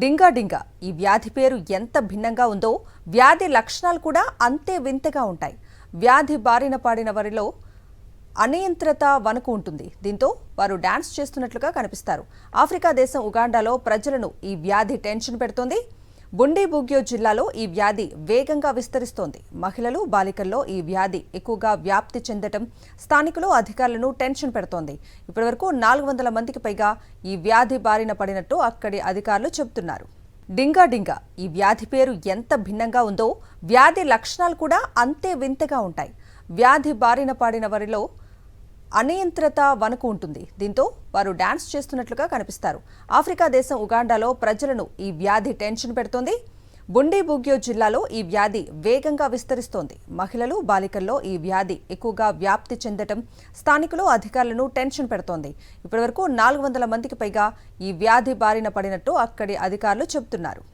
డింగా డింగా ఈ వ్యాధి పేరు ఎంత భిన్నంగా ఉందో వ్యాధి లక్షణాలు కూడా అంతే వింతగా ఉంటాయి. వ్యాధి బారిన పడిన వారిలో అనియంత్రిత వణుకు ఉంటుంది. దీంతో వారు డాన్స్ చేస్తున్నట్లుగా కనిపిస్తారు. ఆఫ్రికా దేశం ఉగాండాలో ప్రజలను ఈ వ్యాధి టెన్షన్ పెడుతోంది. బుండీబుగ్యో జిల్లాలో ఈ వ్యాధి వేగంగా విస్తరిస్తోంది. మహిళలు, బాలికల్లో ఈ వ్యాధి ఎక్కువగా వ్యాప్తి చెందటం స్థానికులు, అధికారులను టెన్షన్ పెడుతోంది. ఇప్పటివరకు 400 మందికి పైగా ఈ వ్యాధి బారిన పడినట్టు అక్కడి అధికారులు చెబుతున్నారు. డింగా డింగా ఈ వ్యాధి పేరు ఎంత భిన్నంగా ఉందో వ్యాధి లక్షణాలు కూడా అంతే వింతగా ఉంటాయి. వ్యాధి బారిన పడిన వారిలో అనియంత్రిత వణుకు ఉంటుంది. దీంతో వారు డాన్స్ చేస్తున్నట్లుగా కనిపిస్తారు. ఆఫ్రికా దేశం ఉగాండాలో ప్రజలను ఈ వ్యాధి టెన్షన్ పెడుతోంది. బుండీబుగ్యో జిల్లాలో ఈ వ్యాధి వేగంగా విస్తరిస్తోంది. మహిళలు, బాలికల్లో ఈ వ్యాధి ఎక్కువగా వ్యాప్తి చెందటం స్థానికులు, అధికారులను టెన్షన్ పెడుతోంది. ఇప్పటివరకు 400 మందికి పైగా ఈ వ్యాధి బారిన పడినట్టు అక్కడి అధికారులు చెబుతున్నారు.